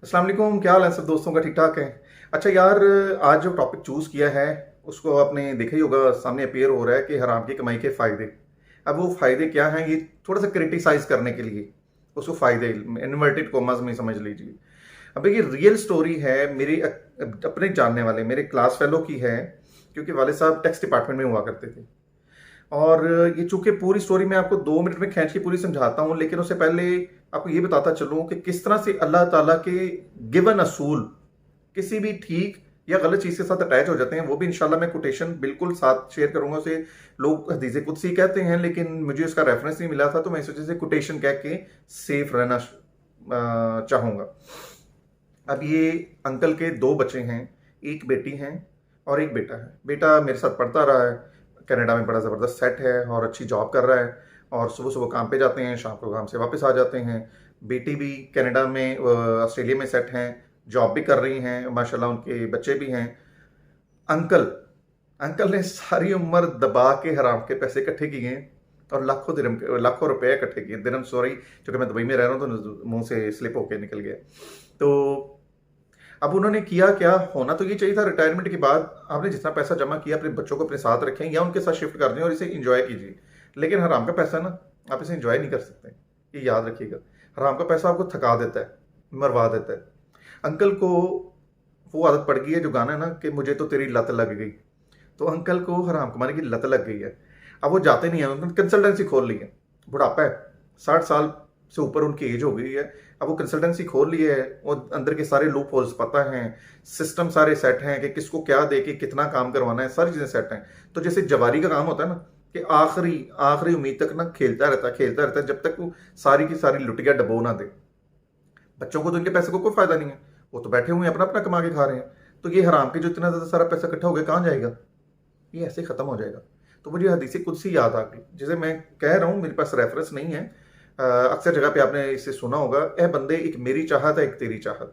अस्सलाम वालेकुम, क्या हाल है सब दोस्तों का? ठीक ठाक है। अच्छा यार, आज जो टॉपिक चूज़ किया है उसको आपने देखा ही होगा, सामने अपेयर हो रहा है कि हराम की कमाई के फ़ायदे। अब वो फ़ायदे क्या हैं, ये थोड़ा सा क्रिटिसाइज़ करने के लिए उसको फ़ायदे इन्वर्टेड कॉमास में समझ लीजिए। अब ये रियल स्टोरी है मेरे अपने जानने वाले मेरे क्लास फेलो की है, क्योंकि वाले साहब टैक्स डिपार्टमेंट में हुआ करते थे। और ये चूंकि पूरी स्टोरी मैं आपको 2 मिनट में खींच के पूरी समझाता हूँ, लेकिन उससे पहले आपको ये बताता चलूँ कि किस तरह से अल्लाह ताला के गिवन असूल किसी भी ठीक या गलत चीज़ के साथ अटैच हो जाते हैं। वो भी इंशाल्लाह मैं कोटेशन बिल्कुल साथ शेयर करूंगा। उसे लोग हदीस कुदसी कहते हैं, लेकिन मुझे उसका रेफरेंस नहीं मिला था, तो मैं इस वजह से कोटेशन कह के सेफ रहना चाहूँगा। अब ये अंकल के 2 बच्चे हैं, एक बेटी हैं और एक बेटा है। बेटा मेरे साथ पढ़ता रहा है, कनाडा में बड़ा ज़बरदस्त सेट है और अच्छी जॉब कर रहा है, और सुबह सुबह काम पे जाते हैं, शाम को काम से वापस आ जाते हैं। बेटी भी कनाडा में ऑस्ट्रेलिया में सेट हैं, जॉब भी कर रही हैं माशाल्लाह, उनके बच्चे भी हैं। अंकल अंकल ने सारी उम्र दबा के हराम के पैसे इकट्ठे किए और लाखों रुपए इकट्ठे किए। दिरहम सॉरी, क्योंकि मैं दुबई में रह रहा हूँ तो मुंह से स्लिप होके निकल गया। तो अब उन्होंने किया क्या, होना तो ये चाहिए था रिटायरमेंट के बाद आपने जितना पैसा जमा किया अपने बच्चों को अपने साथ रखें या उनके साथ शिफ्ट कर दें और इसे इंजॉय कीजिए। लेकिन हराम का पैसा ना, आप इसे इंजॉय नहीं कर सकते, ये याद रखिएगा। हराम का पैसा आपको थका देता है, मरवा देता है। अंकल को वो आदत पड़ गई है, जो गाना है ना कि मुझे तो तेरी लत लग गई, तो अंकल को हराम कमाने की लत लग गई है। अब वो जाते नहीं है, उन्होंने कंसल्टेंसी खोल ली है। बुढ़ापा है, 60 साल से ऊपर उनकी एज हो गई है। अब वो कंसल्टेंसी खोल ली है, वो अंदर के सारे लूप होल्स पता हैं, सिस्टम सारे सेट हैं कि किसको क्या दे के कितना काम करवाना है, सारी चीज़ें सेट हैं। तो जैसे जवारी का काम होता है ना कि आखिरी आखिरी उम्मीद तक ना खेलता रहता है जब तक वो सारी की सारी लुटिया डबो ना दे। बच्चों को तो इनके पैसे को कोई फायदा नहीं है, वो तो बैठे हुए हैं अपना अपना कमा के खा रहे हैं। तो ये हराम के जो इतना ज़्यादा सारा पैसा इकट्ठा हो गया, कहाँ जाएगा? ये ऐसे ख़त्म हो जाएगा। तो मुझे हदीस कुदसी याद आ गई, जिसे मैं कह रहा हूँ, मेरे पास रेफरेंस नहीं है। अक्सर जगह पे आपने इसे सुना होगा, ए बंदे एक मेरी चाहत है एक तेरी चाहत।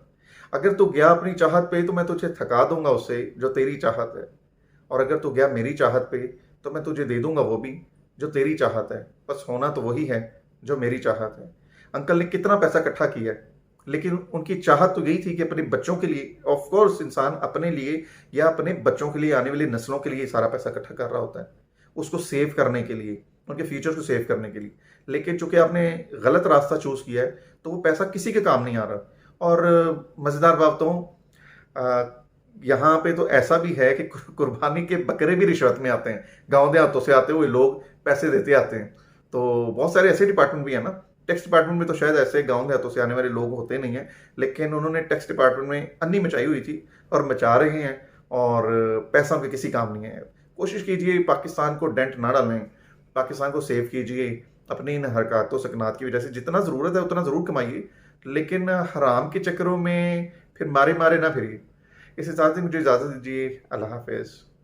अगर तू गया अपनी चाहत पे तो मैं तुझे थका दूंगा उससे जो तेरी चाहत है, और अगर तू गया मेरी चाहत पे तो मैं तुझे दे दूंगा वो भी जो तेरी चाहत है। बस होना तो वही है जो मेरी चाहत है। अंकल ने कितना पैसा इकट्ठा किया है, लेकिन उनकी चाहत तो यही थी कि अपने बच्चों के लिए, ऑफ कोर्स इंसान अपने लिए या अपने बच्चों के लिए, आने वाली नस्लों के लिए सारा पैसा इकट्ठा कर रहा होता है, उसको सेव करने के लिए, उनके फ्यूचर को सेव करने के लिए। लेकिन चूंकि आपने गलत रास्ता चूज किया है तो वो पैसा किसी के काम नहीं आ रहा। और मजेदार बात तो यहाँ पे तो ऐसा भी है कि कुर्बानी के बकरे भी रिश्वत में आते हैं, गांव देहातों से आते हुए लोग पैसे देते आते हैं। तो बहुत सारे ऐसे डिपार्टमेंट भी है ना, टैक्स डिपार्टमेंट में तो शायद ऐसे गांव देहातों से आने वाले लोग होते नहीं हैं, लेकिन उन्होंने टैक्स डिपार्टमेंट में अन्नी मचाई हुई थी और मचा रहे हैं, और पैसा उनके किसी काम नहीं है। कोशिश कीजिए पाकिस्तान को डेंट ना डालें, पाकिस्तान को सेव कीजिए अपनी इन हरकतों सकनात की वजह से। जितना ज़रूरत है उतना ज़रूर कमाइए, लेकिन हराम के चक्करों में फिर मारे मारे ना फिरिए। इस हिसाब से मुझे इजाज़त दीजिए। अल्लाह हाफिज़।